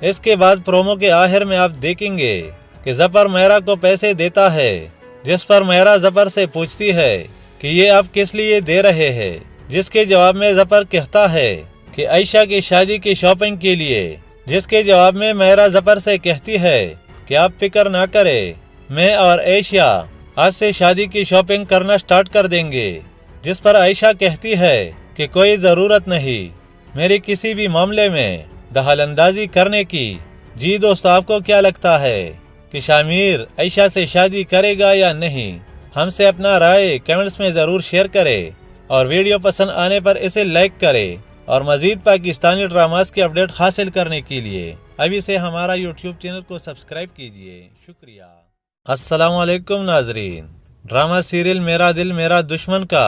इसके बाद प्रोमो के आखिर में आप देखेंगे कि ज़फ़र मेहरा को पैसे देता है, जिस पर मेहरा ज़फ़र से पूछती है कि ये आप किस लिए दे रहे हैं, जिसके जवाब में ज़फ़र कहता है कि आयशा की शादी की शॉपिंग के लिए, जिसके जवाब में मेहरा ज़फ़र से कहती है कि आप फिक्र ना करें, मैं और आयशा आज से शादी की शॉपिंग करना स्टार्ट कर देंगे। जिस पर आयशा कहती है कि कोई ज़रूरत नहीं मेरी किसी भी मामले में दखल अंदाजी करने की। जी दोस्त, आपको क्या लगता है कि शामिर आयशा से शादी करेगा या नहीं? हमसे अपना राय कमेंट्स में ज़रूर शेयर करें और वीडियो पसंद आने पर इसे लाइक करें और मज़ीद पाकिस्तानी ड्रामास की अपडेट हासिल करने के लिए अभी से हमारा यूट्यूब चैनल को सब्सक्राइब कीजिए। शुक्रिया। अस्सलामु अलैकुम नाजरीन, ड्रामा सीरियल मेरा दिल मेरा दुश्मन का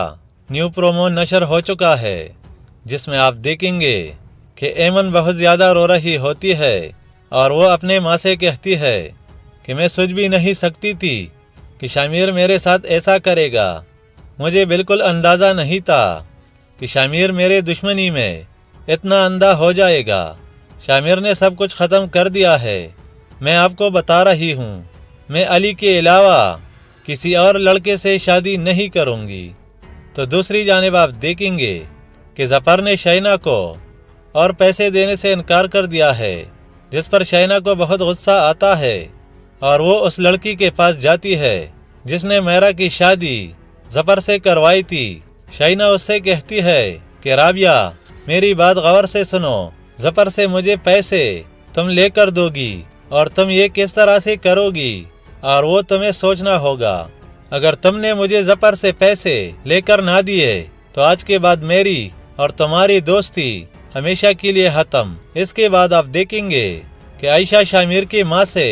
न्यू प्रोमो नशर हो चुका है, जिसमें आप देखेंगे कि ऐमन बहुत ज़्यादा रो रही होती है और वो अपने माँ से कहती है कि मैं सोच भी नहीं सकती थी कि शामिर मेरे साथ ऐसा करेगा। मुझे बिल्कुल अंदाज़ा नहीं था कि शामिर मेरे दुश्मनी में इतना अंधा हो जाएगा। शामिर ने सब कुछ ख़त्म कर दिया है। मैं आपको बता रही हूँ, मैं अली के अलावा किसी और लड़के से शादी नहीं करूँगी। तो दूसरी जानिब आप देखेंगे कि ज़फ़र ने शाइना को और पैसे देने से इनकार कर दिया है, जिस पर शाइना को बहुत गुस्सा आता है और वो उस लड़की के पास जाती है जिसने मेहरा की शादी ज़फ़र से करवाई थी। शाइना उससे कहती है कि राबिया, मेरी बात गौर से सुनो, ज़फ़र से मुझे पैसे तुम लेकर दोगी और तुम ये किस तरह से करोगी और वो तुम्हें सोचना होगा। अगर तुमने मुझे ज़फ़र से पैसे लेकर ना दिए तो आज के बाद मेरी और तुम्हारी दोस्ती हमेशा के लिए ख़त्म। इसके बाद आप देखेंगे कि आयशा शामिर की माँ से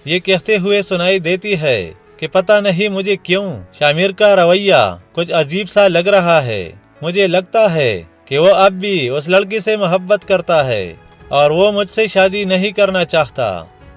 ये कहते हुए सुनाई देती है कि पता नहीं मुझे क्यों शामिर का रवैया कुछ अजीब सा लग रहा है। मुझे लगता है کہ وہ اب بھی اس لڑکی سے محبت کرتا ہے اور وہ مجھ سے شادی نہیں کرنا چاہتا۔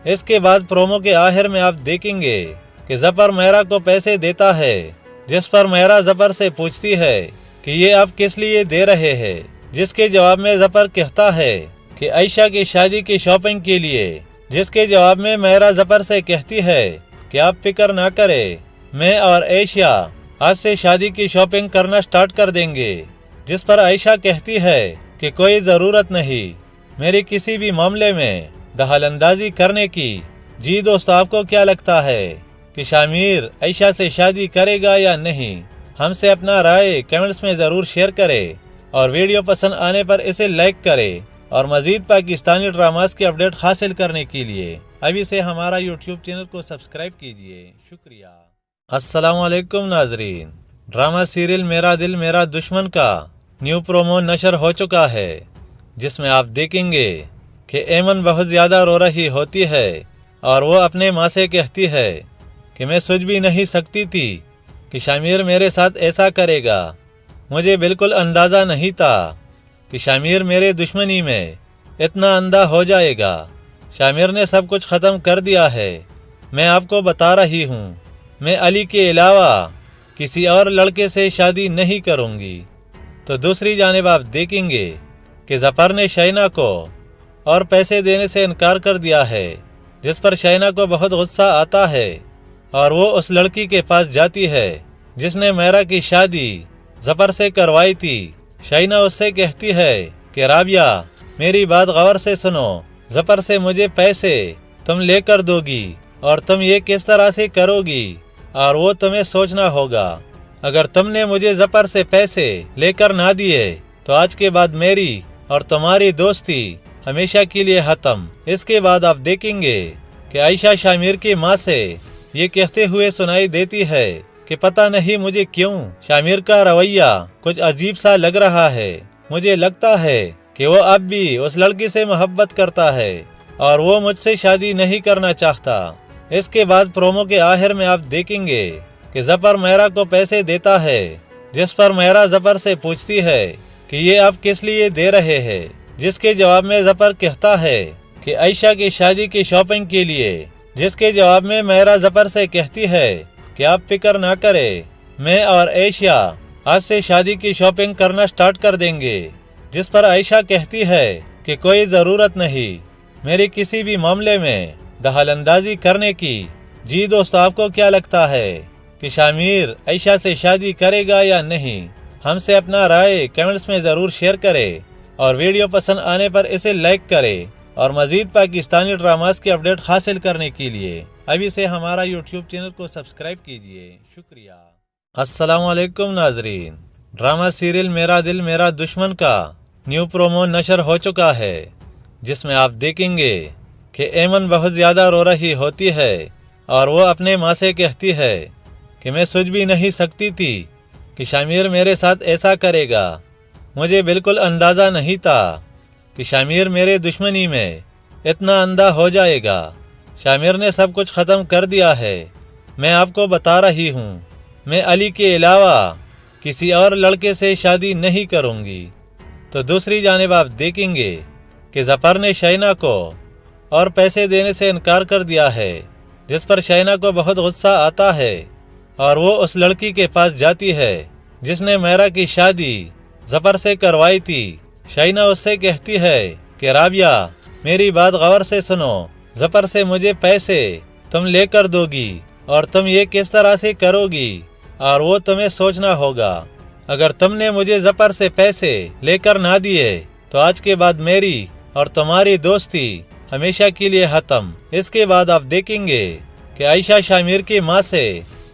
اس کے بعد پرومو کے آخر میں آپ دیکھیں گے کہ ظفر میرا کو پیسے دیتا ہے، جس پر میرا ظفر سے پوچھتی ہے کہ یہ آپ کس لیے دے رہے ہیں، جس کے جواب میں ظفر کہتا ہے کہ عائشہ کی شادی کی شاپنگ کے لیے، جس کے جواب میں میرا ظفر سے کہتی ہے کہ آپ فکر نہ کرے، میں اور عائشہ آج سے شادی کی شاپنگ کرنا سٹارٹ کر دیں گے، جس پر عائشہ کہتی ہے کہ کوئی ضرورت نہیں میری کسی بھی معاملے میں دخل اندازی کرنے کی۔ جی دوست، آپ کو کیا لگتا ہے کہ شامیر عائشہ سے شادی کرے گا یا نہیں؟ ہم سے اپنا رائے کمنٹس میں ضرور شیئر کرے اور ویڈیو پسند آنے پر اسے لائک کرے، اور مزید پاکستانی ڈراماز کی اپڈیٹ حاصل کرنے کے لیے ابھی سے ہمارا یوٹیوب چینل کو سبسکرائب کیجیے۔ شکریہ۔ السلام علیکم ناظرین، ڈرامہ سیریل میرا دل میرا دشمن کا نیو پرومو نشر ہو چکا ہے، جس میں آپ دیکھیں گے کہ ایمن بہت زیادہ رو رہی ہوتی ہے اور وہ اپنے ماں سے کہتی ہے کہ میں سوچ بھی نہیں سکتی تھی کہ شامیر میرے ساتھ ایسا کرے گا۔ مجھے بالکل اندازہ نہیں تھا کہ شامیر میرے دشمنی میں اتنا اندھا ہو جائے گا۔ شامیر نے سب کچھ ختم کر دیا ہے۔ میں آپ کو بتا رہی ہوں، میں علی کے علاوہ کسی اور لڑکے سے شادی نہیں کروں گی۔ تو دوسری جانب آپ دیکھیں گے کہ ظفر نے شائنہ کو اور پیسے دینے سے انکار کر دیا ہے، جس پر شائنہ کو بہت غصہ آتا ہے اور وہ اس لڑکی کے پاس جاتی ہے جس نے میرا کی شادی ظفر سے کروائی تھی۔ شائنہ اس سے کہتی ہے کہ رابعہ میری بات غور سے سنو، ظفر سے مجھے پیسے تم لے کر دو گی اور تم یہ کس طرح سے کرو گی، اور وہ تمہیں سوچنا ہوگا۔ اگر تم نے مجھے ظفر سے پیسے لے کر نہ دیے تو آج کے بعد میری اور تمہاری دوستی ہمیشہ کے لیے ختم۔ اس کے بعد آپ دیکھیں گے کہ عائشہ شامیر کی ماں سے یہ کہتے ہوئے سنائی دیتی ہے کہ پتہ نہیں مجھے کیوں شامیر کا رویہ کچھ عجیب سا لگ رہا ہے، مجھے لگتا ہے کہ وہ اب بھی اس لڑکی سے محبت کرتا ہے اور وہ مجھ سے شادی نہیں کرنا چاہتا۔ اس کے بعد پرومو کے آخر میں آپ دیکھیں گے کہ ظفر میرا کو پیسے دیتا ہے، جس پر میرا ظفر سے پوچھتی ہے کہ یہ آپ کس لیے دے رہے ہیں، جس کے جواب میں ظفر کہتا ہے کہ عائشہ کی شادی کی شاپنگ کے لیے، جس کے جواب میں میرا ظفر سے کہتی ہے کہ آپ فکر نہ کرے، میں اور عائشہ آج سے شادی کی شاپنگ کرنا سٹارٹ کر دیں گے، جس پر عائشہ کہتی ہے کہ کوئی ضرورت نہیں میری کسی بھی معاملے میں دخل اندازی کرنے کی۔ جی دوست، آپ کو کیا لگتا ہے کہ شامیر عائشہ سے شادی کرے گا یا نہیں؟ ہم سے اپنا رائے کمنٹس میں ضرور شیئر کرے اور ویڈیو پسند آنے پر اسے لائک کرے، اور مزید پاکستانی ڈراماز کی اپڈیٹ حاصل کرنے کے لیے ابھی سے ہمارا یوٹیوب چینل کو سبسکرائب کیجیے۔ شکریہ۔ السلام علیکم ناظرین، ڈرامہ سیریل میرا دل میرا دشمن کا نیو پرومو نشر ہو چکا ہے، جس میں آپ دیکھیں گے کہ ایمن بہت زیادہ رو رہی ہوتی ہے اور وہ اپنے ماں سے کہتی ہے کہ میں سوچ بھی نہیں سکتی تھی کہ شامیر میرے ساتھ ایسا کرے گا۔ مجھے بالکل اندازہ نہیں تھا کہ شامیر میرے دشمنی میں اتنا اندھا ہو جائے گا۔ شامیر نے سب کچھ ختم کر دیا ہے۔ میں آپ کو بتا رہی ہوں، میں علی کے علاوہ کسی اور لڑکے سے شادی نہیں کروں گی۔ تو دوسری جانب آپ دیکھیں گے کہ ظفر نے شائنہ کو اور پیسے دینے سے انکار کر دیا ہے، جس پر شائنہ کو بہت غصہ آتا ہے اور وہ اس لڑکی کے پاس جاتی ہے جس نے میرا کی شادی ظفر سے کروائی تھی۔ شائنہ اس سے کہتی ہے کہ رابعہ میری بات غور سے سنو، ظفر سے مجھے پیسے تم لے کر دو گی اور تم یہ کس طرح سے کرو گی، اور وہ تمہیں سوچنا ہوگا۔ اگر تم نے مجھے ظفر سے پیسے لے کر نہ دیے تو آج کے بعد میری اور تمہاری دوستی ہمیشہ کے لیے ختم۔ اس کے بعد آپ دیکھیں گے کہ عائشہ شامیر کی ماں سے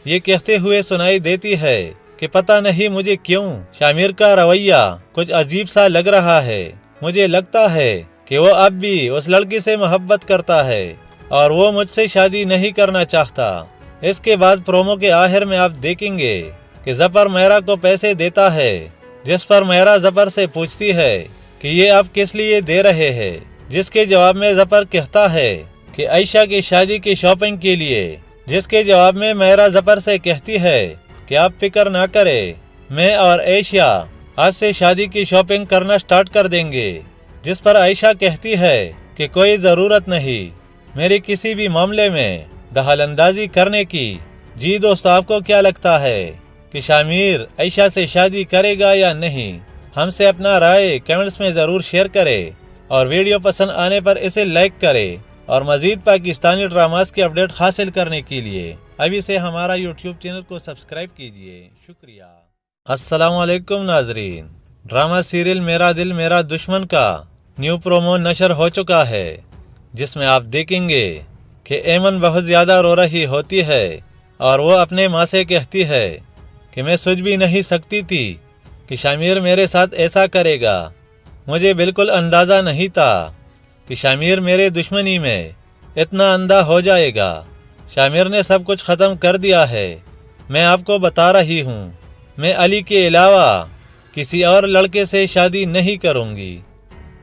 یہ کہتے ہوئے سنائی دیتی ہے کہ پتہ نہیں مجھے کیوں شامیر کا رویہ کچھ عجیب سا لگ رہا ہے، مجھے لگتا ہے کہ وہ اب بھی اس لڑکی سے محبت کرتا ہے اور وہ مجھ سے شادی نہیں کرنا چاہتا۔ اس کے بعد پرومو کے آخر میں آپ دیکھیں گے کہ ظفر میرا کو پیسے دیتا ہے، جس پر میرا ظفر سے پوچھتی ہے کہ یہ آپ کس لیے دے رہے ہیں، جس کے جواب میں ظفر کہتا ہے کہ عائشہ کی شادی کی شاپنگ کے لیے، جس کے جواب میں میرا ظفر سے کہتی ہے کہ آپ فکر نہ کرے، میں اور عائشہ आज से शादी की शॉपिंग करना स्टार्ट कर देंगे। जिस पर आयशा कहती है कि कोई ज़रूरत नहीं मेरी किसी भी मामले में दखलंदाजी करने की। जी दोस्त, आपको क्या लगता है कि शामिर आयशा से शादी करेगा या नहीं? हमसे अपना राय कमेंट्स में ज़रूर शेयर करें और वीडियो पसंद आने पर इसे लाइक करें। और मज़ीद पाकिस्तानी ड्रामास की अपडेट हासिल करने के लिए अभी से हमारा यूट्यूब चैनल को सब्सक्राइब कीजिए। शुक्रिया। अस्सलामु अलैकुम नाजरीन, ड्रामा सीरियल मेरा दिल मेरा दुश्मन का न्यू प्रोमो नशर हो चुका है, जिसमें आप देखेंगे कि ऐमन बहुत ज़्यादा रो रही होती है और वो अपने माँ से कहती है कि मैं सोच भी नहीं सकती थी कि शामिर मेरे साथ ऐसा करेगा। मुझे बिल्कुल अंदाज़ा नहीं था कि शामिर मेरे दुश्मनी में इतना अंधा हो जाएगा। शामिर ने सब कुछ ख़त्म कर दिया है। मैं आपको बता रही हूँ, मैं अली के अलावा किसी और लड़के से शादी नहीं करूँगी।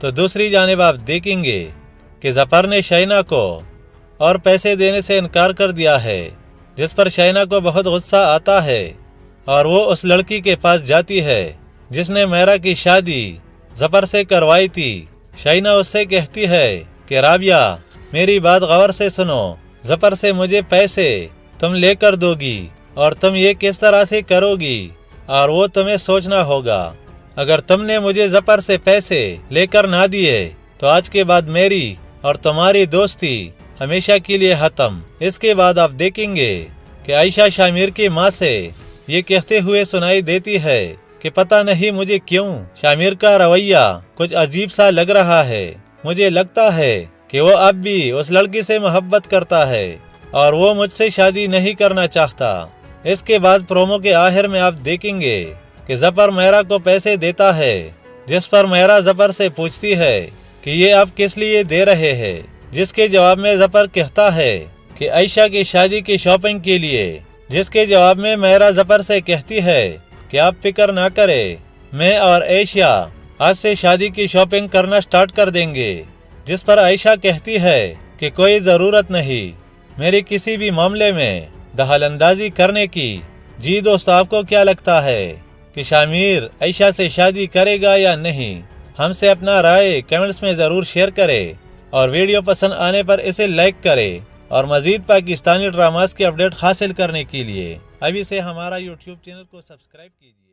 तो दूसरी जानिब आप देखेंगे कि ज़फ़र ने शाइना को और पैसे देने से इनकार कर दिया है, जिस पर शाइना को बहुत गुस्सा आता है और वो उस लड़की के पास जाती है जिसने मेरा की शादी ज़फ़र से करवाई थी। शाइना उससे कहती है कि राबिया, मेरी बात गौर से सुनो, ज़फ़र से मुझे पैसे तुम लेकर दोगी और तुम ये किस तरह से करोगी, और वो तुम्हें सोचना होगा। अगर तुमने मुझे ज़फ़र से पैसे लेकर ना दिए तो आज के बाद मेरी और तुम्हारी दोस्ती हमेशा के लिए ख़त्म। इसके बाद आप देखेंगे कि आयशा शामिर की माँ से ये कहते हुए सुनाई देती है कि पता नहीं मुझे क्यों शामिर का रवैया कुछ अजीब सा लग रहा है। मुझे लगता है कि वो अब भी उस लड़की से मोहब्बत करता है और वो मुझसे शादी नहीं करना चाहता। इसके बाद प्रोमो के आखिर में आप देखेंगे कि ज़फ़र मेरा को पैसे देता है, जिस पर मेरा ज़फ़र से पूछती है कि ये आप किस लिए दे रहे हैं, जिसके जवाब में ज़फ़र कहता है कि आयशा की शादी की शॉपिंग के लिए, जिसके जवाब में मेरा ज़फ़र से कहती है कि आप फिक्र ना करें, मैं और आयशा आज से शादी की शॉपिंग करना स्टार्ट कर देंगे। जिस पर आयशा कहती है कि कोई ज़रूरत नहीं मेरी किसी भी मामले में दखलंदाजी करने की। जी दोस्त, आपको क्या लगता है कि शामिर आयशा से शादी करेगा या नहीं? हमसे अपना राय कमेंट्स में ज़रूर शेयर करें और वीडियो पसंद आने पर इसे लाइक करें। और मज़ीद पाकिस्तानी ड्रामास की अपडेट हासिल करने के लिए अभी से हमारा यूट्यूब चैनल को सब्सक्राइब कीजिए।